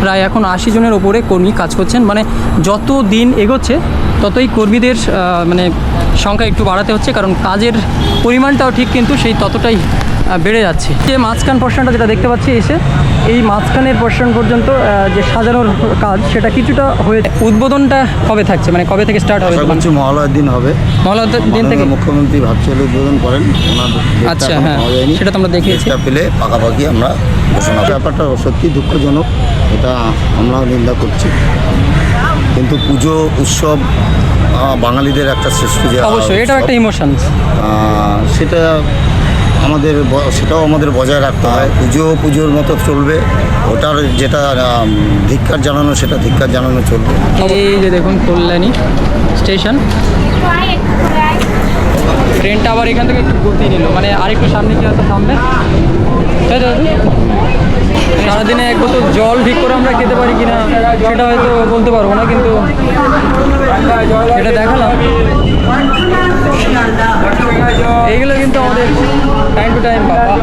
প্রায় এখন 80 জনের ওপরে কর্মী কাজ করছেন। মানে যত দিন এগোচ্ছে ততই কর্মীদের মানে সংখ্যা একটু বাড়াতে হচ্ছে, কারণ কাজের পরিমাণটাও ঠিক কিন্তু সেই ততটাই বেড়ে যাচ্ছে। যে মাঝখান পোর্শনটা যেটা দেখতে পাচ্ছি এসে, এই মাঝখানের পোর্শন পর্যন্ত যে সাজানোর কাজ সেটা কিছুটা হয়ে, উদ্বোধনটা কবে থাকছে, মানে কবে থেকে স্টার্ট হবে? মহালয়ার দিন হবে। মহালয়ার দিন থেকে মুখ্যমন্ত্রী ভার্চুয়ালি উদ্বোধন করেন ওনার। আচ্ছা, হ্যাঁ, সেটা তো আমরা দেখিয়েছি। পেলে পাকাপাকি আমরা ঘোষণা। ব্যাপারটা সত্যি দুঃখজনক, এটা আমরা নিন্দা করছি, কিন্তু পুজো উৎসব বাঙালিদের একটা শ্রেষ্ঠ যে অবশ্যই এটাও একটা ইমোশনস, সেটা সেটাও আমাদের বজায় রাখতে হয়। পুজোর মতো চলবে, ওটার যেটা ধিক্কার জানানো সেটা ধিক্কার জানানো চলবে। এই যে দেখুন কল্যাণী স্টেশন, ট্রেনটা আবার এখান থেকে একটু গতি নিল, মানে আরেকটু সামনে কি হয়তো থামবে। সারাদিনে এক বোতল জল ঠিক করে আমরা খেতে পারি কিনা সেটা হয়তো বলতে পারবো না, কিন্তু এটা দেখালাম। এইগুলো কিন্তু আমাদের টাইম টু টাইম। বাবা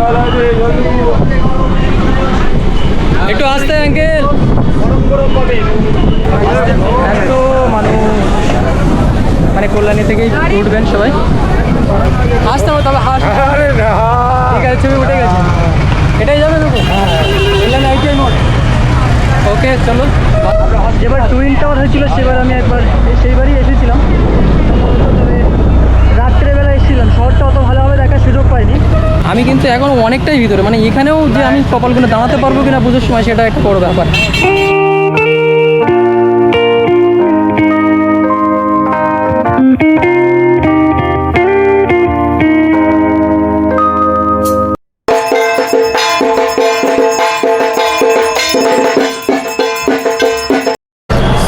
একটু আসতে আঙ্কেল, এত মানুষ, মানে কল্যাণী থেকেই উঠবেন সবাই। আসতে হবে তবে, ঠিক আছে, ছবি উঠে গেছে, এটাই যাবে দেখো। কল্যাণী আইটিআই মোড়। ওকে চলো। যেবার টুইন টাওয়ার হয়েছিল সেবার আমি একবার সেইবারই এসেছিলাম, তবে রাত্রেবেলা এসেছিলাম, শহরটা অত ভালোভাবে দেখার সুযোগ পাইনি। আমি কিন্তু এখন অনেকটাই ভিতরে, মানে এখানেও যে আমি কপালগুলো দাঁড়াতে পারবো কিনা পুজোর সময় সেটা একটা বড় ব্যাপার।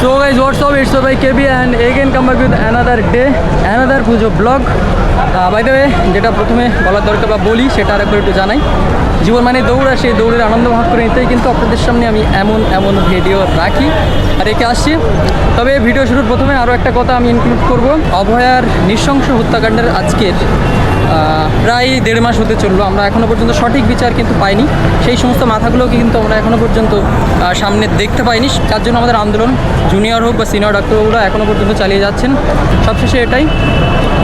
So guys, what's up? It's by KB and again come back with another day, another Puja blog. By the way, যেটা প্রথমে বলার দরকার বা বলি সেটা আর একবার একটু জানাই। জীবন মানে দৌড়, আর সেই দৌড়ের আনন্দ ভাগ করে নিতেই কিন্তু আপনাদের সামনে আমি এমন ভিডিও রাখি আর রেখে আসছি। তবে ভিডিও শুরুর প্রথমে আরও একটা কথা আমি ইনক্লুড করব। অভয়ার নৃশংস হত্যাকাণ্ডের আজকের প্রায় 1.5 মাস হতে চললো, আমরা এখনও পর্যন্ত সঠিক বিচার কিন্তু পাইনি। সেই সমস্ত মাথাগুলোকে কিন্তু আমরা এখনও পর্যন্ত সামনে দেখতে পাইনি। তার জন্য আমাদের আন্দোলন জুনিয়র হোক বা সিনিয়র ডাক্তারবাবুরা এখনও পর্যন্ত চালিয়ে যাচ্ছেন। সবশেষে এটাই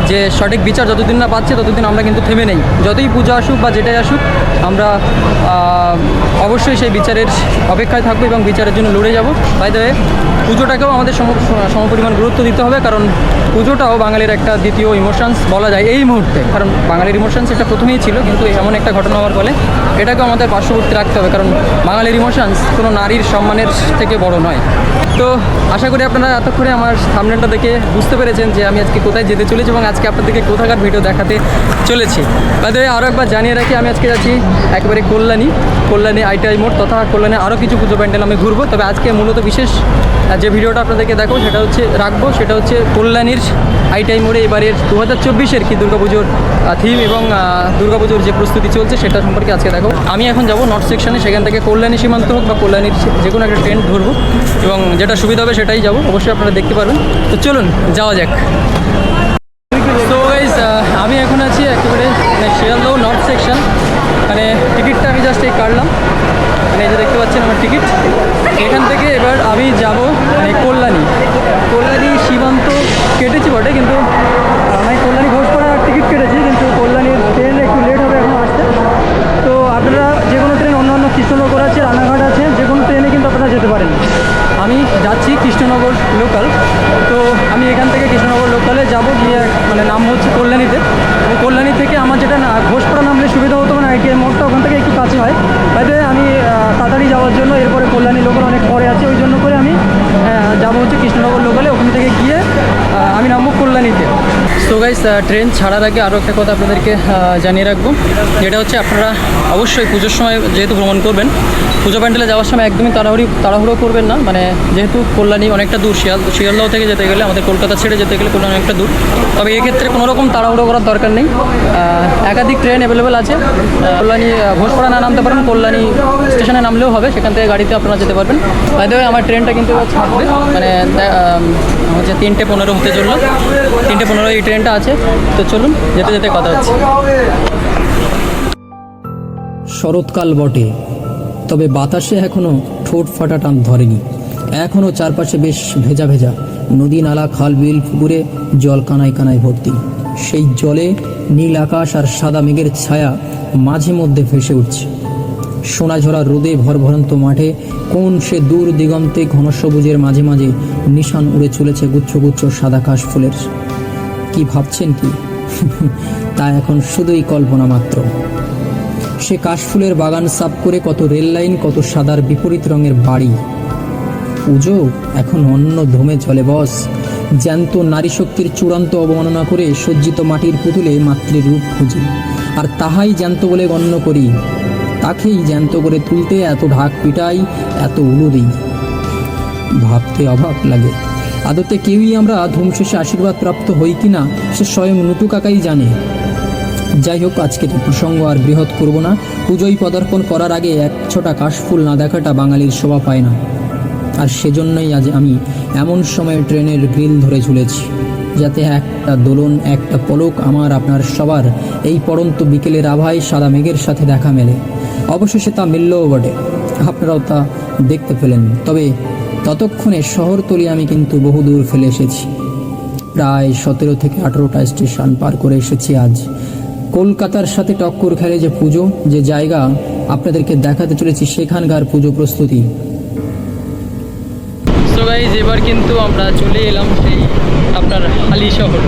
যে সঠিক বিচার যতদিন না পাচ্ছে ততদিন আমরা কিন্তু থেমে নেই। যতই পুজো আসুক বা যেটাই আসুক, আমরা অবশ্যই সেই বিচারের অপেক্ষায় থাকবো এবং বিচারের জন্য লড়ে যাব। বাই দ্য ওয়ে, পুজোটাকেও আমাদের সমপরিমাণ গুরুত্ব দিতে হবে, কারণ পুজোটাও বাঙালির একটা দ্বিতীয় ইমোশনস বলা যায় এই মুহূর্তে। কারণ বাঙালির ইমোশনস এটা প্রথমেই ছিল, কিন্তু এমন একটা ঘটনা হওয়ার ফলে এটাকেও আমাদের পার্শ্ববর্তী রাখতে হবে, কারণ বাঙালির ইমোশনস কোনো নারীর সম্মানের থেকে বড় নয়। তো আশা করি আপনারা এতক্ষণে আমার থাম্বনেলটা দেখে বুঝতে পেরেছেন যে আমি আজকে কোথায় যেতে চলেছি এবং আজকে আপনাদেরকে কোথাকার ভিডিও দেখাতে চলেছি। বাই দ্য ওয়ে, আরও একবার জানিয়ে রাখি, আমি আজকে যাচ্ছি একেবারে কল্যাণী আইটিআই মোড় তথা কল্যাণী আরও কিছু পুজো প্যান্ডেল আমি ঘুরবো। তবে আজকে মূলত বিশেষ যে ভিডিওটা আপনাদেরকে দেখাবো সেটা হচ্ছে কল্যাণীর আইটিআই মোড়ে এবারের 2024-এর কি দুর্গাপুজোর থিম এবং দুর্গাপুজোর যে প্রস্তুতি চলছে সেটা সম্পর্কে আজকে দেখাবো। আমি এখন যাব নর্থ সেকশনে, সেখান থেকে কল্যাণী সীমান্ত হোক বা কল্যাণীর যে কোনো একটা ট্রেন ধরবো এবং যেটা সুবিধা হবে সেটাই যাব। অবশ্যই আপনারা দেখতে পারবেন। তো চলুন যাওয়া যাক। সো গাইস, আমি এখন আছি একেবারে শিয়ালদহ নর্থ সেকশন। মানে টিকিটটা আমি জাস্ট কাটলাম, মানে এই যে দেখতে পাচ্ছেন আমার টিকিট। এখান থেকে এবার আমি যাব মানে কল্যাণী সীমান্ত কেটেছি বটে, কিন্তু আমি কল্যাণী ঘোষপাড়া টিকিট কেটেছি, কিন্তু কল্যাণীর ট্রেন একটু লেট হবে এখন আসতে। তো আপনারা যে কোনো ট্রেন, অন্যান্য কৃষ্ণনগর আছে, রানাঘাট আছে, যে কোনো ট্রেনে কিন্তু আপনারা যেতে পারেন। আমি যাচ্ছি কৃষ্ণনগর লোকাল, তো আমি এখান থেকে কৃষ্ণনগর লোকালে যাব, গিয়ে মানে নাম হচ্ছে কল্যাণীতে। এবং কল্যাণী থেকে আমার যেটা ঘোষপাড়া নামলে সুবিধা হতো, মানে আইটিআই মোড়টা ওখান থেকে একটু কাছে হয়। তাই আমি তাড়াতাড়ি যাওয়ার জন্য এরপরে কল্যাণী লোকাল অনেক পরে আছে, ওই জন্য করে আমি যাবো হচ্ছে কৃষ্ণনগর লোকালে। ওখান থেকে গিয়ে আমি নামবো কল্যাণীতে। সো গাইস, ট্রেন ছাড়ার আগে আরও একটা কথা আপনাদেরকে জানিয়ে রাখবো, যেটা হচ্ছে আপনারা অবশ্যই পুজোর সময় যেহেতু ভ্রমণ করবেন, পুজো প্যান্ডেলে যাওয়ার সময় একদমই তাড়াহুড়ো করবেন না। মানে যেহেতু কল্যাণী অনেকটা দূর, শিয়ালদহ থেকে যেতে গেলে, আমাদের কলকাতা ছেড়ে যেতে গেলে কল্যাণী অনেকটা দূর। তবে এক্ষেত্রে কোনো রকম তাড়াহুড়ো করার দরকার নেই, একাধিক ট্রেন অ্যাভেলেবেল আছে। কল্যাণী ঘোষপাড়া না নামতে পারেন, কল্যাণী স্টেশনে নামলেও হবে, সেখান থেকে গাড়িতে আপনারা যেতে পারবেন। বাই দ্য ওয়ে, আমার ট্রেনটা কিন্তু এবার ছাড়বে, মানে হচ্ছে 3:15 হতে চললো, 3:15 এই ট্রেনটা আছে। তো চলুন যেতে যেতে কথা হচ্ছে। শরৎকাল বটে, তবে বাতাসে এখনো ঠোঁট ফাটা টান ধরেনি। এখনও চারপাশে বেশ ভেজা ভেজা নদী, নালা, খাল, বিল, পুকুরে জল কানায় কানায় ভর্তি। সেই জলে নীল আকাশ আর সাদা মেঘের ছায়া মাঝে মধ্যে ভেসে উঠছে। সোনাঝরা রোদে ভরভরন্ত মাঠে কোন সে দূর দিগন্তে ঘন সবুজের মাঝে মাঝে নিশান উড়ে চলেছে গুচ্ছ গুচ্ছ সাদা কাশ ফুলের। কি ভাবছেন কি? তা এখন শুধুই কল্পনা মাত্র। সে কাশফুলের বাগান সাফ করে কত রেল লাইন, কত সাদার বিপরীত রঙের বাড়ি। পুজো এখন অন্য ধমে চলে বস। জ্যান্ত নারী শক্তির চূড়ান্ত অবমাননা করে সজ্জিত মাটির পুতুলে মাতৃরূপ খুঁজি, আর তাহাই জ্যান্ত বলে গণ্য করি। তাকেই জ্যান্ত করে তুলতে এত ঢাক পিটাই, এত উলু দিই। ভাবতে অবাক লাগে, আদতে কেউই আমরা ধূম শেষে আশীর্বাদ প্রাপ্ত হই কিনা সে স্বয়ং নুটু কাকাই জানে। যাই হোক, আজকের প্রসঙ্গ আর বৃহৎ করব না। পুজোয় পদার্পণ করার আগে এক ছোটা কাশফুল না দেখাটা বাঙালির শোভা পায় না। আর সেজন্যই আজ আমি এমন সময় ট্রেনের গ্রিল ধরে ঝুলেছি, যাতে একটা দোলন, একটা পলক আমার আপনার সবার এই পড়ন্ত বিকেলের আভায় সাদা মেঘের সাথে দেখা মেলে। অবশেষে তা মিললও বটে, আপনারাও তা দেখতে পেলেন। তবে ততক্ষণে শহরতলি আমি কিন্তু বহুদূর ফেলে এসেছি। প্রায় 17 থেকে 18টা স্টেশন পার করে এসেছি আজ। কলকাতার সাথে টক্কর খেলে যে পুজো, যে জায়গা আপনাদেরকে দেখাতে চলেছি, সেখানকার পুজো প্রস্তুতি। সো গাইস, এবার কিন্তু আমরা চলে এলাম সেই আপনার হালি শহর।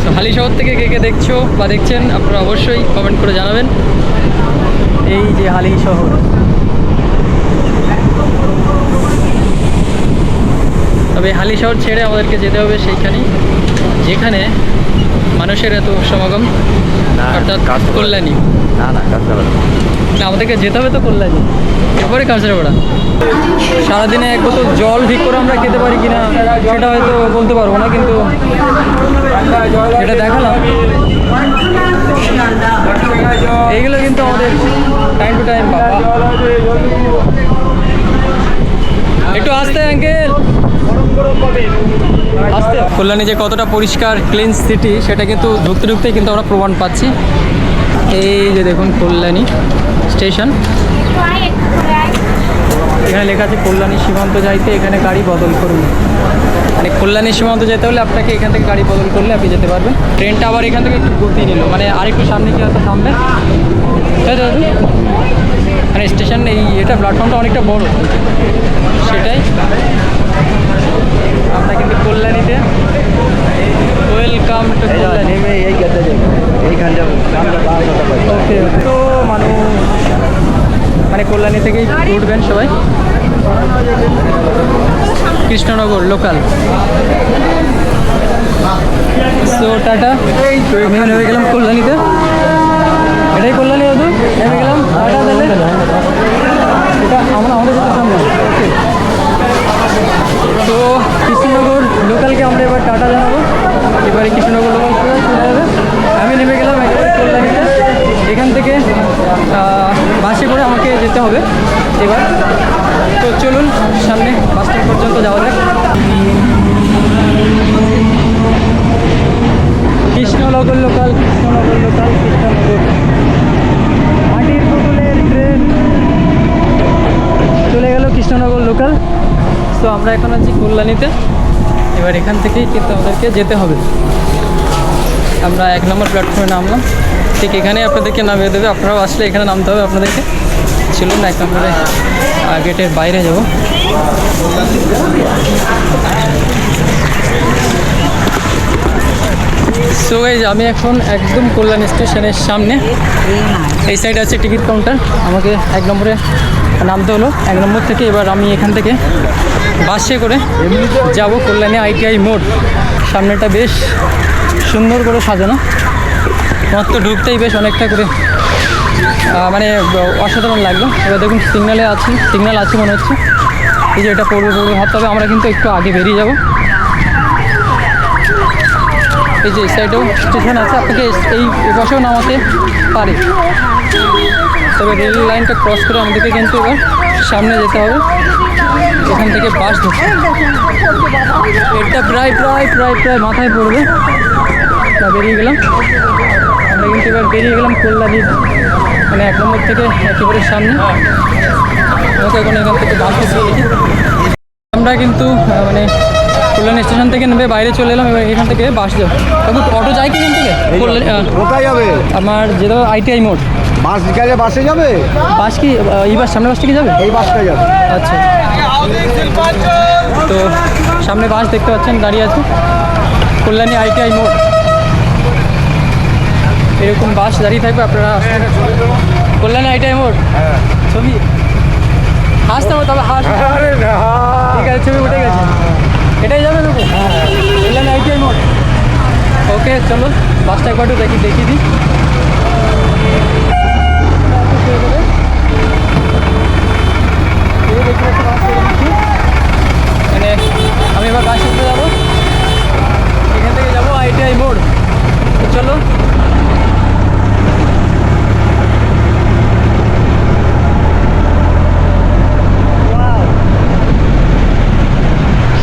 তো হালি শহর থেকে কে কে দেখছো বা দেখছেন আপনারা অবশ্যই কমেন্ট করে জানাবেন। এই যে হালি শহর, তবে হালি শহর ছেড়ে আমাদেরকে যেতে হবে সেইখানেই যেখানে মানুষের এত সমাগম, অর্থাৎ কল্যাণী। না আমাদেরকে যেতে হবে তো কল্যাণী, এরপরে কাঁচরাপাড়া। সারাদিনে এক বোতল জল ঠিক করে আমরা খেতে পারি কিনা সেটা হয়তো বলতে পারবো না, কিন্তু এটা দেখালাম। এইগুলো কিন্তু আমাদের টাইম টু টাইম। বাবা একটু আসতে আঙ্কেল, আসতে। কল্যাণী যে কতটা পরিষ্কার ক্লিন সিটি সেটা কিন্তু ঢুকতে ঢুকতেই কিন্তু আমরা প্রমাণ পাচ্ছি। এই যে দেখুন কল্যাণী স্টেশন, এখানে লেখা আছে কল্যাণী সীমান্ত যাইতে এখানে গাড়ি বদল করুন। মানে কল্যাণী সীমান্ত যেতে হলে আপনাকে এখান থেকে গাড়ি বদল করলে আপনি যেতে পারবেন। ট্রেনটা আবার এখান থেকে একটু গতি নিল, মানে আরেকটু সামনে কি হয়তো থামবে। তাই তো মানে স্টেশন এই এটা প্ল্যাটফর্মটা অনেকটা বড়, সেটাই। আমরা কিন্তু কল্যাণীতে, ওয়েলকাম টু কল্যাণী। ওকে, তো মানুষ মানে কল্যাণী থেকেই উঠবেন সবাই। কৃষ্ণনগর লোকাল। সো টাটা, আমি নেমে গেলাম কল্যাণীতে। এটাই কল্যাণী হতো, নেমে গেলাম। টাটা তাহলে, এটা আমরা আমাদের সামনে। ওকে, তো কৃষ্ণনগর লোকালকে আমরা এবার টাটা জানাবো। এবারে কৃষ্ণনগর লোকাল চলে যাবে। আমি নেমে গেলাম একেবারে কল্যাণীতে। এখান থেকে বাসে করে আমাকে যেতে হবে এবার। তো চলুন সামনে বাস স্ট্যান্ড পর্যন্ত যাওয়া যাক। Krishnanagar local, Krishnanagar local, Krishnanagar. মাটির পুতুলের ট্রেন চলে গেল কৃষ্ণনগর লোকাল। তো আমরা এখন আছি কল্যাণীতে। এবার এখান থেকেই কিন্তু আমাদেরকে যেতে হবে। আমরা 1 নম্বর প্ল্যাটফর্মে নামলাম, ঠিক এখানে আপনাদেরকে নামিয়ে দেবে। আপনারাও আসলে এখানে নামতে হবে আপনাদেরকে। চলুন 1 নম্বরে গেটের বাইরে যাব। সো গাইজ, আমি এখন একদম কল্যাণী স্টেশনের সামনে। এই সাইডে আছে টিকিট কাউন্টার, আমাকে 1 নম্বরে নামতে হলো। 1 নম্বর থেকে এবার আমি এখান থেকে বাসে করে যাব কল্যাণী ITI মোড়। সামনেটা বেশ সুন্দর করে সাজানো, মাত্র ঢুকতেই বেশ অনেকটা করে মানে অসাধারণ লাগলো। এবার দেখুন সিগনাল আছে মনে হচ্ছে। এই যে এটা পড়বে ভাবতে হবে। আমরা কিন্তু একটু আগে বেরিয়ে যাব। এই যে সাইডেও স্টেশন আছে, আপনাকে এই পাশেও নামাতে পারে। তবে রেল লাইনটা ক্রস করে আমাদেরকে কিন্তু এবার সামনে যেতে হবে। এখান থেকে বাস ধরতে, এটা প্রায় মাথায় পড়বে। বেরিয়ে গেলাম আমরা, কিন্তু এবার বেরিয়ে গেলাম কল্যাণীর মানে 1 নম্বর থেকে একেবারে সামনে। ওকে এখন এখান থেকে বাস দেখি। আমরা কিন্তু মানে কল্যাণী স্টেশন থেকে নেমে বাইরে চলে এলাম, এবার এখান থেকে বাস যাবো। কাকু অটো যায় কি এখান থেকে? কোথায় যাবে? আমার যেটা ITI মোড়। বাস গেলে বাসে যাবে? বাস কি এই বাস সামনে বাস থেকে যাবে? এই বাসটা যাবে। আচ্ছা, তো সামনে বাস দেখতে পাচ্ছেন দাঁড়িয়ে আছে, কল্যাণী ITI মোড়। এরকম বাস দাঁড়িয়ে থাকবে, আপনারা আসবেন কল্যাণী ITI মোড়। ছবি হাসতে হবে, তবে হাস ঠিক আছে, ছবি উঠে গেছে। এটাই যাবে দেখো, কল্যাণী ITI মোড়। ওকে চলো বাসটা একবার দেখিয়ে দিই। মানে আমি এবার বাস উঠতে যাবো, এখান থেকে যাবো ITI মোড়। তো চলো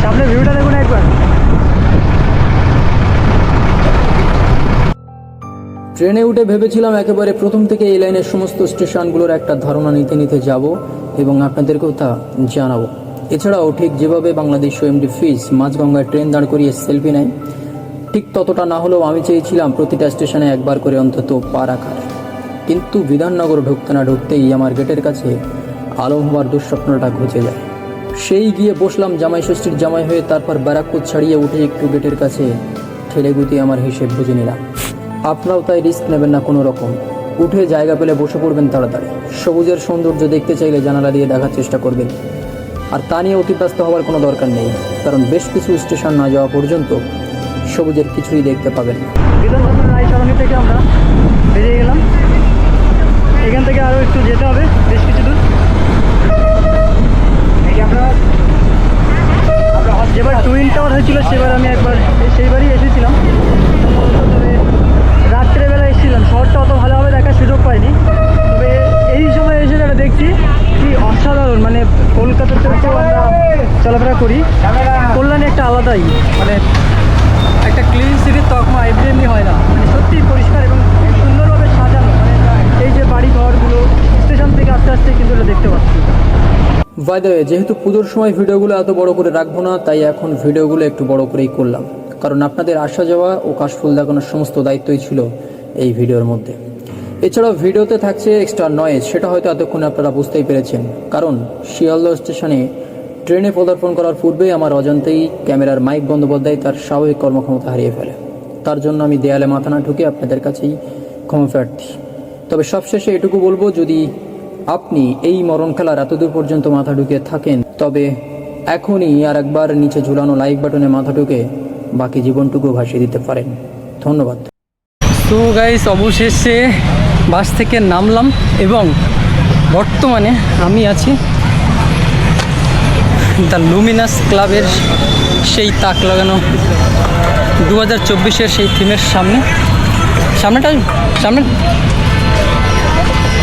সামনে ভিউটা দেখুন একবার। ট্রেনে উঠে ভেবেছিলাম একেবারে প্রথম থেকে এই লাইনের সমস্ত স্টেশনগুলোর একটা ধারণা নিতে নিতে যাব এবং আপনাদেরকেও তা জানাবো। এছাড়াও ঠিক যেভাবে বাংলাদেশ এমডি ফিস মাঝগঙ্গায় ট্রেন দাঁড় করিয়ে সেলফি নেয়, ঠিক ততটা না হলেও আমি চেয়েছিলাম প্রতিটা স্টেশনে একবার করে অন্তত পা রাখার। কিন্তু বিধাননগর ঢুকতে না ঢুকতেই আমার গেটের কাছে আলম হওয়ার দুঃস্বপ্নটা ঘুচে যায়। সেই গিয়ে বসলাম জামাই ষষ্ঠীর জামাই হয়ে, তারপর ব্যারাকপুর ছাড়িয়ে উঠে একটু গেটের কাছে ঠেলে গুতিয়ে আমার হিসেব বুঝে নিলাম। আপনারাও তাই রিস্ক নেবেন না কোনো রকম, উঠে জায়গা পেলে বসে পড়বেন তাড়াতাড়ি। সবুজের সৌন্দর্য দেখতে চাইলে জানালা দিয়ে দেখার চেষ্টা করবেন, আর তা নিয়ে অতিব্যস্ত হওয়ার কোনো দরকার নেই, কারণ বেশ কিছু স্টেশন না যাওয়া পর্যন্ত সবুজের কিছুই দেখতে পাবেন না। বিধাননগর রায়চরণী থেকে আমরা বেরিয়ে গেলাম, এখান থেকে আরও একটু যেতে হবে বেশ কিছু দূর। যেবার টুইন টাওয়ার হয়েছিল সেবার আমি সেইবারই এসেছিলাম, তবে রাত্রেবেলা এসেছিলাম, শহরটা অত ভালোভাবে দেখার সুযোগ পাইনি। তবে এই সময় এসে যারা দেখছি কি অসাধারণ, মানে কলকাতার থেকেও আমরা চলাফেরা করি, কল্যাণী একটা আলাদাই, মানে একটা ক্লিন সিটির তকমা এমনি হয় না, মানে সত্যিই পরিষ্কার এবং সুন্দরভাবে সাজানো। মানে এই যে বাড়ি ঘরগুলো স্টেশন থেকে আস্তে আস্তে কিন্তু এটা দেখতে পাচ্ছি। বাই দ্য ওয়ে, যেহেতু পুজোর সময় ভিডিওগুলো এত বড় করে রাখবো না, তাই এখন ভিডিওগুলো একটু বড় করেই করলাম, কারণ আপনাদের আসা যাওয়া ও কাশফুল দেখানোর সমস্ত দায়িত্বই ছিল এই ভিডিওর মধ্যে। এছাড়াও ভিডিওতে থাকছে এক্সট্রা নয়েজ, সেটা হয়তো এতক্ষণে আপনারা বুঝতেই পেরেছেন, কারণ শিয়ালদহ স্টেশনে ট্রেনে পদার্পণ করার পূর্বেই আমার অজান্তেই ক্যামেরার মাইক বন্দ্যোপাধ্যায় তার স্বাভাবিক কর্মক্ষমতা হারিয়ে ফেলে। তার জন্য আমি দেয়ালে মাথা না ঠুকে আপনাদের কাছেই ক্ষমা প্রার্থী। তবে সবশেষে এটুকু বলবো, যদি আপনি এই মরণ খেলার এতদূর পর্যন্ত মাথা ঢুকে থাকেন, তবে এখনই আর একবার নিচে ঝুলানো লাইক বাটনে মাথা ঢুকে বাকি জীবনটুকু ভাসিয়ে দিতে পারেন। ধন্যবাদ। তো গাইস, অবশেষে বাস থেকে নামলাম এবং বর্তমানে আমি আছি দ্য লুমিনাস ক্লাবের সেই তাক লাগানো 2024-এর সেই থিমের সামনে।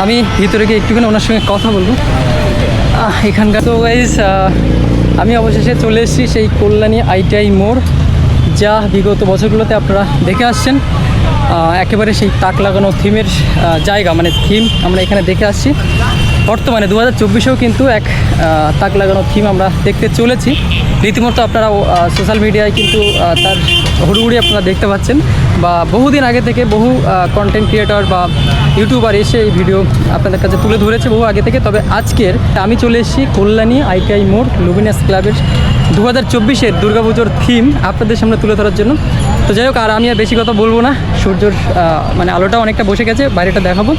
আমি ভিতরে গিয়ে একটুখানি ওনার সঙ্গে কথা বলবো এখানকার। তো গাইস, আমি অবশেষে চলে এসেছি সেই কল্যাণী ITI মোড়, যা বিগত বছরগুলোতে আপনারা দেখে আসছেন। একেবারে সেই তাক লাগানো থিমের জায়গা, মানে থিম আমরা এখানে দেখে আসছি। বর্তমানে 2024-এও কিন্তু এক তাক লাগানো থিম আমরা দেখতে চলেছি। রীতিমতো আপনারা সোশ্যাল মিডিয়ায় কিন্তু তার হুড়ুহুড়ি আপনারা দেখতে পাচ্ছেন, বা বহুদিন আগে থেকে বহু কন্টেন্ট ক্রিয়েটর বা ইউটিউবার এসে এই ভিডিও আপনাদের কাছে তুলে ধরেছে বহু আগে থেকে। তবে আজকের আমি চলে এসেছি কল্যাণী ITI মোড় লুমিনাস ক্লাবের 2024-এর দুর্গাপুজোর থিম আপনাদের সামনে তুলে ধরার জন্য। তো যাই হোক, আর আমি আর বেশি কথা বলবো না, সূর্যর মানে আলোটা অনেকটা বসে গেছে, বাইরেটা দেখাবো।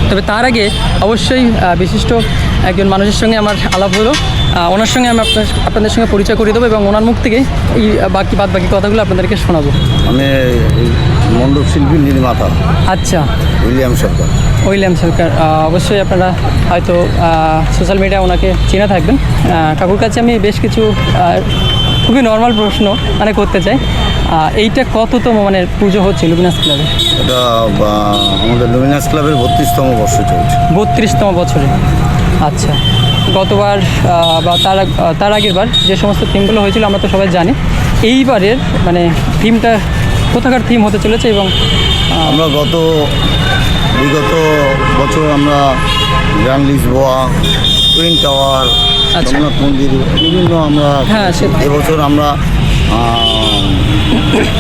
তবে তার আগে অবশ্যই বিশিষ্ট একজন মানুষের সঙ্গে আমার আলাপ হলো, ওনার সঙ্গে আমি আপনাদের সঙ্গে পরিচয় করিয়ে দেবো এবং ওনার মুখ থেকে এই বাদ বাকি কথাগুলো আপনাদেরকে শোনাবো। আমি মণ্ডপ শিল্পী নির্মাতা। আচ্ছা, উইলিয়াম সরকার। অবশ্যই আপনারা হয়তো সোশ্যাল মিডিয়ায় ওনাকে চিনে থাকবেন। কাকুর কাছে আমি বেশ কিছু খুবই নর্মাল প্রশ্ন মানে করতে চাই। এইটা কততম মানে পুজো হচ্ছে লুমিনাস ক্লাবে? এটা আমাদের লুমিনাস ক্লাবের 32তম বর্ষ চলছে। 32তম বছরে। আচ্ছা, গতবার বা তার আগের বার যে সমস্ত থিমগুলো হয়েছিল আমরা তো সবাই জানি। এইবারের মানে থিমটা কোথাকার থিম হতে চলেছে? এবং আমরা বিগত বছর আমরা গ্র্যান্ড লিসবোয়া, টুইন টাওয়ার, আচ্ছা। জগন্নাথ মন্দির, বিভিন্ন আমরা হ্যাঁ, এবছর আমরা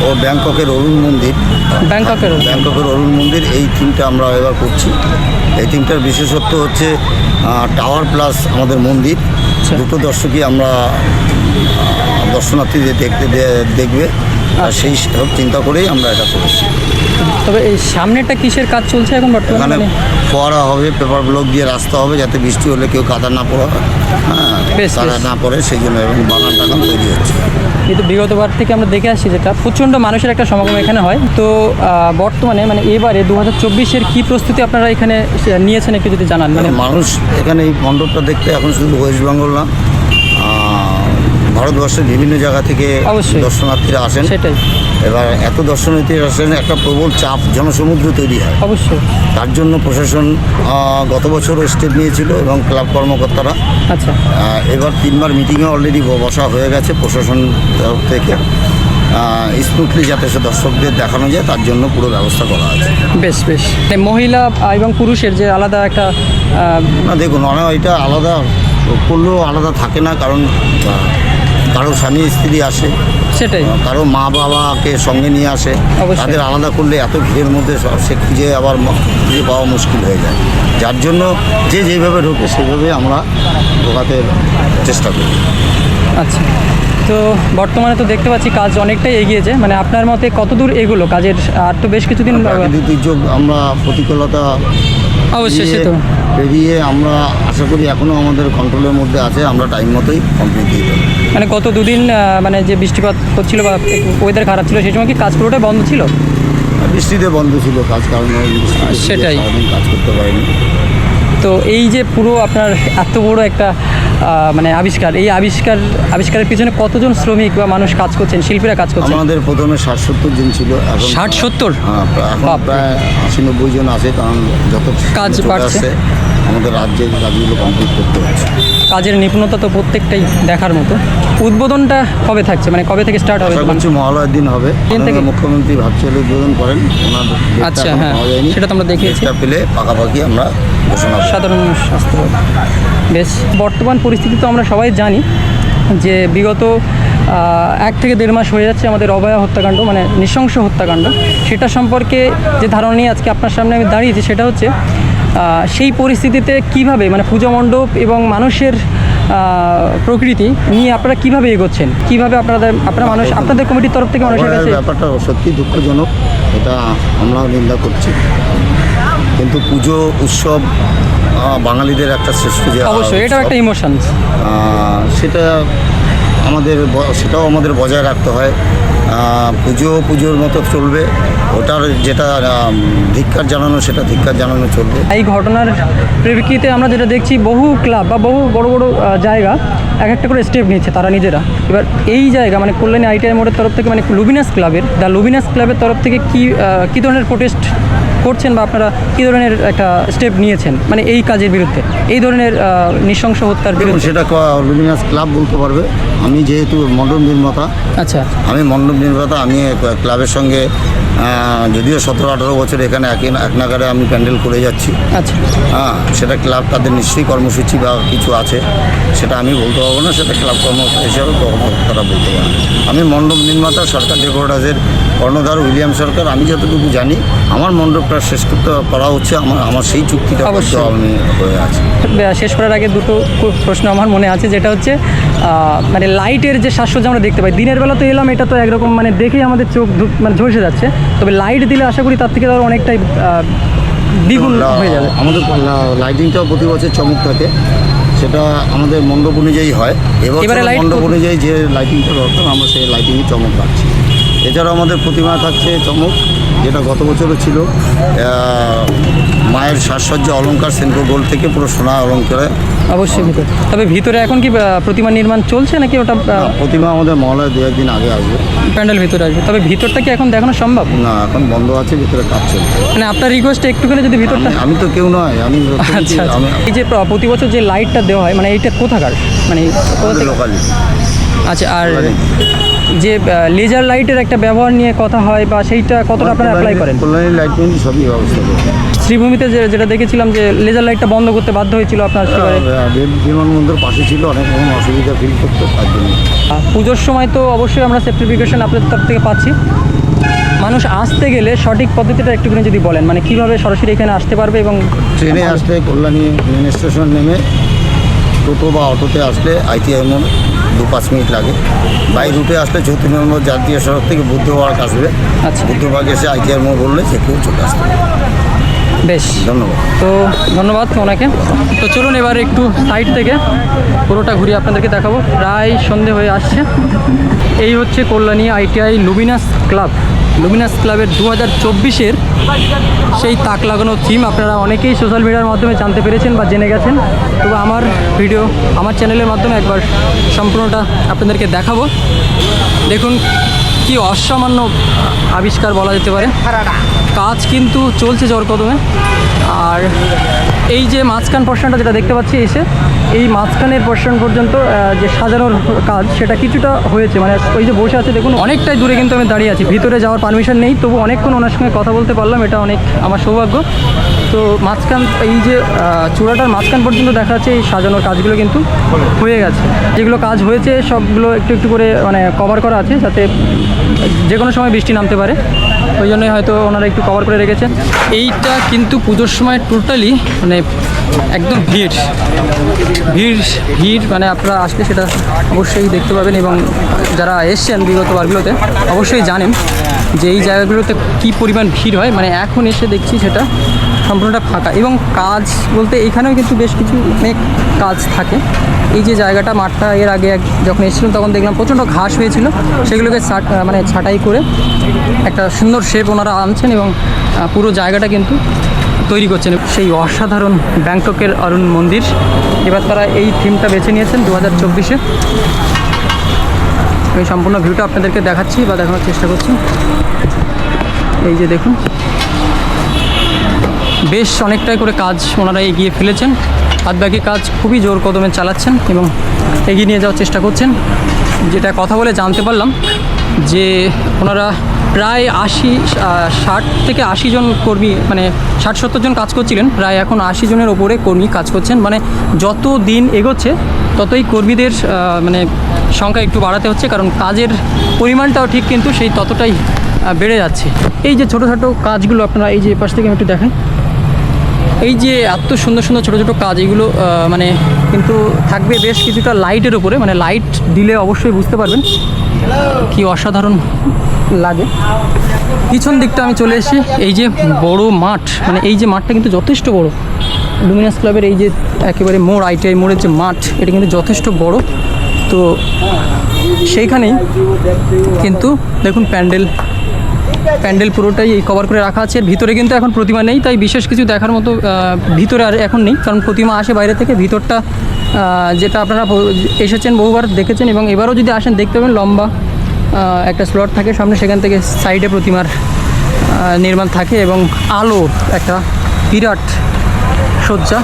ও ব্যাংককের অরুণ মন্দির, ব্যাংককের অরুণ মন্দির এই থিমটা আমরা এবার করছি। এই থিমটার বিশেষত্ব হচ্ছে টাওয়ার প্লাস আমাদের মন্দির, দুটো দর্শকই আমরা দর্শনার্থীদের দেখবে, আর সেই সব চিন্তা করেই আমরা এটা করেছি। তবে এই সামনেটা কিসের কাজ চলছে এখন এখানে বর্তমানে? ফোয়ারা হবে, পেপার ব্লক দিয়ে রাস্তা হবে, যাতে বৃষ্টি হলে কেউ কাদা না পড়ে, হ্যাঁ, বেশ, কাদা বেশ। না পড়ে সেই জন্য, এবং বাগান টাগান তৈরি হচ্ছে। কিন্তু বিগতবার থেকে আমরা দেখে আসছি যেটা প্রচণ্ড মানুষের একটা সমাগম এখানে হয়। তো বর্তমানে মানে এবারে 2024-এর কী প্রস্তুতি আপনারা এখানে নিয়েছেন একটু যদি জানান। মানে মানুষ এখানে এই মণ্ডপটা দেখতে এখন শুধু ওয়েস্ট বেঙ্গল না, ভারতবর্ষের বিভিন্ন জায়গা থেকে অবশ্যই। দর্শনার্থীরা আসেন। সেটাই, এবার এত দর্শনার্থীরা আসেন, একটা প্রবল চাপ, জনসমুদ্র তৈরি হয়। অবশ্যই। তার জন্য প্রশাসন গত বছরও স্টেপ নিয়েছিল এবং ক্লাব কর্মকর্তারা আচ্ছা, এবার 3বার মিটিংয়ে অলরেডি বসা হয়ে গেছে প্রশাসন তরফ থেকে, স্মুথলি যাতে সে দর্শকদের দেখানো যায় তার জন্য পুরো ব্যবস্থা করা আছে। বেশ বেশ। এই মহিলা এবং পুরুষের যে আলাদা একটা না দেখুন, এটা আলাদা করলেও আলাদা থাকে না, কারণ কারো স্বামী স্ত্রী আসে, সেটাই, কারো মা বাবাকে সঙ্গে নিয়ে আসে, অবশ্যই। তাদের আলাদা করলে এত ভিড়ের মধ্যে সে খুঁজে আবার খুঁজে পাওয়া মুশকিল হয়ে যায়, যার জন্য যে যেভাবে ঢোকে সেভাবে আমরা ঢোকাতে চেষ্টা করি। আচ্ছা। তো বর্তমানে তো দেখতে পাচ্ছি কাজ অনেকটাই এগিয়েছে, মানে আপনার মতে কতদূর এগুলো কাজের? আর তো বেশ কিছুদিন প্রাকৃতিক দুর্যোগ আমরা প্রতিকূলতা অবশ্যই, সে তো পেরিয়ে আমরা আশা করি এখনও আমাদের কন্ট্রোলের মধ্যে আছে, আমরা টাইম মতোই কমপ্লিট দিয়ে দেবো। মানে গত দুদিন মানে যে বৃষ্টিপাত হচ্ছিল বা ওয়েদার খারাপ ছিল সেই সময় কি কাজ পুরোটাই বন্ধ ছিল? বৃষ্টিতে বন্ধ ছিল কাজ, কারণ সেটাই। কাজ করতে পারিনি। তো এই যে পুরো আপনার এত বড় একটা মানে আবিষ্কার, এই আবিষ্কারের পিছনে কতজন শ্রমিক বা মানুষ কাজ করছেন, শিল্পীরা কাজ করছেন? আমাদের প্রথমে 60-70 জন ছিল, এখন 60-70? হ্যাঁ, এখন বাপরে। প্রায় 80-90 জন আছে, কারণ যত কাজ চলে বাড়ছে। আসছে, আমাদের রাজ্যের কাজগুলো কমপ্লিট করতে হচ্ছে। কাজের নিপুণতা তো প্রত্যেকটাই দেখার মতো। উদ্বোধনটা কবে থাকছে, মানে কবে থেকে স্টার্ট হবে? আশা করছি মহালয়ের দিন হবে। দিন থেকে? মাননীয় মুখ্যমন্ত্রী ভার্চুয়ালি উদ্বোধন করেন, ওনার ডেটটা আচ্ছা, এখনো হ্যাঁ, পাওয়া যায়নি। সেটা তো আমরা দেখিয়েছি। ডেটটা পেলে পাকাপাকি আমরা ঘোষণা করব। সাধারণ স্বাস্থ্য হবে। বেশ, বর্তমান পরিস্থিতি তো আমরা সবাই জানি যে বিগত 1 থেকে 1.5 মাস হয়ে যাচ্ছে আমাদের অভয়া হত্যাকাণ্ড, মানে নৃশংস হত্যাকাণ্ড। সেটা সম্পর্কে যে ধারণা নিয়ে আজকে আপনার সামনে আমি দাঁড়িয়েছি সেটা হচ্ছে সেই পরিস্থিতিতে কিভাবে মানে পুজো মণ্ডপ এবং মানুষের প্রকৃতি নিয়ে আপনারা কিভাবে এগোচ্ছেন, কিভাবে আপনাদের কমিটির তরফ থেকে মানুষের কাছে? ব্যাপারটা সত্যি দুঃখজনক, এটা আমরাও নিন্দা করছি, কিন্তু পুজো উৎসব বাঙালিদের একটা শ্রেষ্ঠ যে অবশ্যই, এটাও একটা ইমোশনস, সেটাও আমাদের বজায় রাখতে হয়। পুজোর মতো চলবে, ওটার যেটা ধিক্কার জানানো সেটা ধিক্কার জানানো চলবে। এই ঘটনার প্রেক্ষিতে আমরা যেটা দেখছি বহু ক্লাব বা বহু বড় বড় জায়গা এক একটা করে স্টেপ নিচ্ছে তারা নিজেরা। এবার এই জায়গা মানে কল্যাণী ITI মোড়ের তরফ থেকে মানে লুবিনাস ক্লাবের তরফ থেকে কী ধরনের প্রোটেস্ট করছেন বা আপনারা কী ধরনের একটা স্টেপ নিয়েছেন মানে এই কাজের বিরুদ্ধে, এই ধরনের নৃশংস হত্যার বিরুদ্ধে? সেটা লুমিনাস ক্লাব বলতে পারবে। আমি যেহেতু মণ্ডপ নির্মাতা, আচ্ছা, আমি ক্লাবের সঙ্গে যদিও 17-18 বছর এখানে এক নাগারে আমি প্যান্ডেল করে যাচ্ছি। আচ্ছা, হ্যাঁ, সেটা ক্লাব তাদের নিশ্চয়ই কর্মসূচি বা কিছু আছে, সেটা আমি বলতে পারবো না, সেটা ক্লাব কর্মকর্তা হিসাবে তারা বলতে পারে। আমি মণ্ডপ নির্মাতা, সরকার ডেকোরেটার্সের কর্ণধার উইলিয়াম সরকার। আমি যতটুকু জানি আমার মণ্ডপটা শেষ করা হচ্ছে, আমার সেই চুক্তিটা অবশ্যই। আমি হয়ে আছে। শেষ করার আগে দুটো প্রশ্ন আমার মনে আছে, যেটা হচ্ছে মানে লাইটের যে সাজসজ্জা আমরা দেখতে পাই, দিনের বেলা তো এলাম, এটা তো একরকম মানে দেখেই আমাদের চোখ মানে ঝলসে যাচ্ছে, তবে লাইট দিলে আশা করি তার থেকে আরও অনেকটাই দ্বিগুণ হয়ে যাবে। আমাদের লাইটিংটাও প্রতি বছর চমক থাকে, সেটা আমাদের মণ্ডপ অনুযায়ী হয়। এবারে লাইট মণ্ডপ অনুযায়ী যে লাইটিংটা দরকার আমরা সেই লাইটিংয়ে চমক রাখছি। এছাড়াও আমাদের প্রতিমা থাকছে চমক, যেটা গত বছরও ছিল। মায়ের সাজসজ্জা অলঙ্কার সেনকো গোল্ড থেকে পুরো সোনা অলঙ্কারে। অবশ্যই ভিতরে, তবে ভিতরে এখন কি প্রতিমা নির্মাণ চলছে নাকি ওটা? প্রতিমা আমাদের মহলায় 2-1 দিন আগে আসবে, প্যান্ডেল ভিতরে আসবে, তবে ভিতরটা কি এখন দেখানো সম্ভব? না, এখন বন্ধ আছে, ভিতরে কাজ চলছে। মানে আপনার রিকোয়েস্টে একটুখানি যদি ভিতরটা। আমি তো কেউ নয়, আমি আচ্ছা, এই যে প্রতি বছর যে লাইটটা দেওয়া হয় মানে এইটা কোথাকার, মানে কোথা থেকে? লোকালি। আচ্ছা, আর যে লেজার লাইটের একটা ব্যবহার নিয়ে কথা হয় বা সেইটা কতটা আপনারা অ্যাপ্লাই করেন? কল্যাণী লাইট সবই ব্যবস্থা করেন। শ্রীভূমিতে যেটা দেখেছিলাম যে লেজার লাইটটা বন্ধ করতে বাধ্য হয়েছিল আপনার সেবারে। বিমানবন্দর পাশে ছিল, অনেক রকম অসুবিধা ফিল করতো, তার জন্য। পুজোর সময় তো অবশ্যই আমরা সেফটি প্রিকশন আপনাদের তরফ থেকে পাচ্ছি। মানুষ আসতে গেলে সঠিক পদ্ধতিটা একটুখানি যদি বলেন, মানে কীভাবে সরাসরি এখানে আসতে পারবে এবং ট্রেনে আসলে কল্যাণী মেন স্টেশন নেমে টোটো বা অটোতে আসলে ITI মোড় 2-5 মিনিট লাগে। বাই রুটে আসলে চৌধুরী নম্বর জাতীয় সড়ক থেকে বুদ্ধবাগ আসবে। আচ্ছা। বুদ্ধবাগ এসে ITI মোড় বললে যে কেউ চলে আসবে। বেশ, ধন্যবাদ। তো ধন্যবাদ ওনাকে। তো চলুন এবার একটু সাইড থেকে পুরোটা ঘুরিয়ে আপনাদেরকে দেখাবো। প্রায় সন্ধে হয়ে আসছে। এই হচ্ছে Kalyani ITI Luminous club. Luminous ক্লাবের 2024-এর সেই তাক লাগানো থিম আপনারা অনেকেই সোশ্যাল মিডিয়ার মাধ্যমে জানতে পেরেছেন বা জেনে গেছেন। তবে আমার ভিডিও আমার চ্যানেলের মাধ্যমে একবার সম্পূর্ণটা আপনাদেরকে দেখাবো। দেখুন কি অসামান্য আবিষ্কার বলা যেতে পারে। কাজ কিন্তু চলছে জোর কদমে। আর এই যে মাঝখান পোর্শনটা যেটা দেখতে পাচ্ছি এসে, এই মাঝখানের পোর্শন পর্যন্ত যে সাজানোর কাজ সেটা কিছুটা হয়েছে। মানে ওই যে বসে আছে দেখুন, অনেকটাই দূরে কিন্তু আমি দাঁড়িয়ে আছি, ভিতরে যাওয়ার পারমিশন নেই, তবু অনেকক্ষণ ওনার সঙ্গে কথা বলতে পারলাম, এটা অনেক আমার সৌভাগ্য। তো মাঝখান এই যে চূড়াটার মাঝখান পর্যন্ত দেখা যাচ্ছে এই সাজানোর কাজগুলো কিন্তু হয়ে গেছে। যেগুলো কাজ হয়েছে সবগুলো একটু একটু করে মানে কভার করা আছে, যাতে যে কোনো সময় বৃষ্টি নামতে পারে, ওই জন্যই হয়তো ওনারা একটু কভার করে রেখেছেন। এইটা কিন্তু পুজোর সময় টোটালি মানে একদম ভিড় ভিড় ভিড়, মানে আপনারা আসলে সেটা অবশ্যই দেখতে পাবেন। এবং যারা এসছেন বিগত বারগুলোতে অবশ্যই জানেন যে এই জায়গাগুলোতে কী পরিমাণ ভিড় হয়। মানে এখন এসে দেখছি সেটা সম্পূর্ণটা ফাঁকা। এবং কাজ বলতে এখানেও কিন্তু বেশ কিছু অনেক কাজ থাকে। এই যে জায়গাটা, মাঠটা এর আগে যখন এসেছিলাম তখন দেখলাম প্রচণ্ড ঘাস হয়েছিল, সেগুলোকে মানে ছাঁটাই করে একটা সুন্দর শেপ ওনারা আনছেন এবং পুরো জায়গাটা কিন্তু তৈরি করছেন। সেই অসাধারণ ব্যাংককের অরুণ মন্দির, এবার তারা এই থিমটা বেছে নিয়েছেন 2024-এ। আমি সম্পূর্ণ ভিউটা আপনাদেরকে দেখাচ্ছি বা দেখানোর চেষ্টা করছি। এই যে দেখুন, বেশ অনেকটাই করে কাজ ওনারা এগিয়ে ফেলেছেন। আর বাকি কাজ খুবই জোর কদমে চালাচ্ছেন এবং এগিয়ে নিয়ে যাওয়ার চেষ্টা করছেন। যেটা কথা বলে জানতে পারলাম যে ওনারা প্রায় 60 থেকে 80 জন কর্মী, মানে 60-70 জন কাজ করছিলেন, প্রায় এখন 80 জনের ওপরে কর্মী কাজ করছেন। মানে যত দিন এগোচ্ছে ততই কর্মীদের মানে সংখ্যা একটু বাড়াতে হচ্ছে, কারণ কাজের পরিমাণটাও ঠিক কিন্তু সেই ততটাই বেড়ে যাচ্ছে। এই যে ছোটো ছোটো কাজগুলো আপনারা এই যে পাশ থেকে আমি একটু দেখাই, এই যে এত সুন্দর সুন্দর ছোটো ছোটো কাজ, এগুলো মানে কিন্তু থাকবে বেশ কিছুটা লাইটের উপরে। মানে লাইট দিলে অবশ্যই বুঝতে পারবেন কি অসাধারণ লাগে। পিছন দিকটা আমি চলে এসেছি, এই যে বড় মাঠ, মানে এই যে মাঠটা কিন্তু যথেষ্ট বড়। লুমিনাস ক্লাবের এই যে একেবারে মোড়, ITI মোড়ের যে মাঠ, এটা কিন্তু যথেষ্ট বড়। তো সেইখানেই কিন্তু দেখুন প্যান্ডেল পুরোটাই এই কভার করে রাখা আছে। ভিতরে কিন্তু এখন প্রতিমা নেই, তাই বিশেষ কিছু দেখার মতো ভিতরে আর এখন নেই, কারণ প্রতিমা আসে বাইরে থেকে। ভিতরটা যেটা আপনারা এসেছেন বহুবার দেখেছেন এবং এবারও যদি আসেন দেখতে পাবেন লম্বা একটা স্লট থাকে সামনে, সেখান থেকে সাইডে প্রতিমার নির্মাণ থাকে এবং আলোর একটা বিরাট সজ্জা,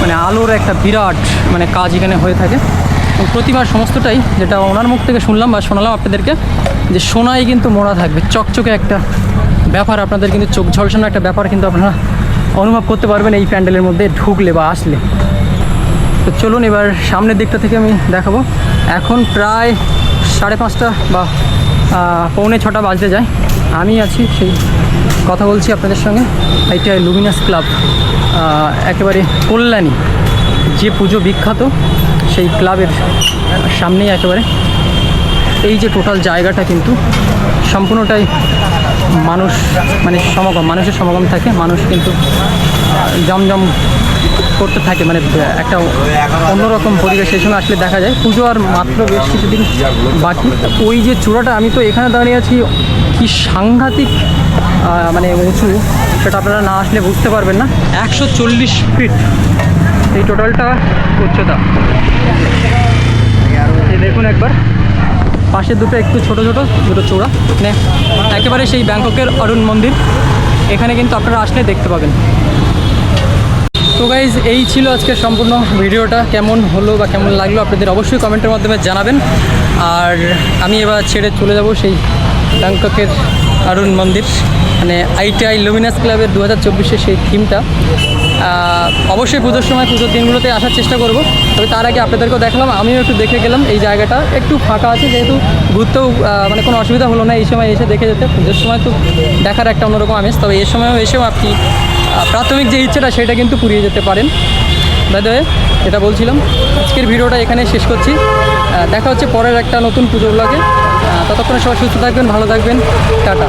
মানে আলোর একটা বিরাট মানে কাজ এখানে হয়ে থাকে। প্রতিমার সমস্তটাই, যেটা ওনার মুখ থেকে শুনলাম বা শোনালাম আপনাদেরকে, যে সোনায় কিন্তু মোড়া থাকবে, চকচকে একটা ব্যাপার, আপনাদের কিন্তু চোখ ঝলসানো একটা ব্যাপার কিন্তু আপনারা অনুভব করতে পারবেন এই প্যান্ডেলের মধ্যে ঢুকলে বা আসলে। তো চলুন এবার সামনের দিকটা থেকে আমি দেখাবো। এখন প্রায় 5:30 বা 5:45 বাজতে যায়। আমি আছি সেই কথা বলছি আপনাদের সঙ্গে ITI লুমিনাস ক্লাব, একেবারে কল্যাণী যে পুজো বিখ্যাত সেই ক্লাবের সামনেই একেবারে। এই যে টোটাল জায়গাটা কিন্তু সম্পূর্ণটাই মানুষ, মানে মানুষের সমাগম থাকে। মানুষ কিন্তু জমজম করতে থাকে, মানে একটা অন্যরকম পরিবেশ এই সময় আসলে দেখা যায়। পুজো আর মাত্র বেশ কিছুদিন বাকি। ওই যে চূড়াটা, আমি তো এখানে দাঁড়িয়ে আছি, কি সাংঘাতিক মানে উঁচু, সেটা আপনারা না আসলে বুঝতে পারবেন না। 140 ফিট এই টোটালটা উচ্চতা। এই দেখুন একবার, পাশের দুটো একটু ছোটো ছোটো দুটো চূড়া, মানে একেবারে সেই ব্যাংককের অরুণ মন্দির, এখানে কিন্তু আপনারা আসলে দেখতে পাবেন। তো গাইজ, এই ছিল আজকের সম্পূর্ণ ভিডিওটা। কেমন হলো বা কেমন লাগলো আপনাদের অবশ্যই কমেন্টের মাধ্যমে জানাবেন। আর আমি এবার ছেড়ে চলে যাব সেই ব্যাংককের অরুণ মন্দির, মানে ITI লুমিনাস ক্লাবের 2024-এর সেই থিমটা। অবশ্যই পুজোর সময় পুজোর দিনগুলোতে আসার চেষ্টা করব। তবে তার আগে আপনাদেরকেও দেখালাম, আমিও একটু দেখে গেলাম। এই জায়গাটা একটু ফাঁকা আছে, যেহেতু ঘুরতেও মানে কোনো অসুবিধা হলো না এই সময় এসে দেখে যেতে। পুজোর সময় তো দেখার একটা অন্যরকম আমেজ, তবে এই সময়ও এসেও আপনি প্রাথমিক যে ইচ্ছেটা সেটা কিন্তু পুরিয়ে যেতে পারেন। বাই দ্য ওয়ে, যেটা বলছিলাম, আজকের ভিডিওটা এখানে শেষ করছি। দেখা হচ্ছে পরের একটা নতুন পুজো ব্লগে। ততক্ষণে সবাই সুস্থ থাকবেন, ভালো থাকবেন, টাটা।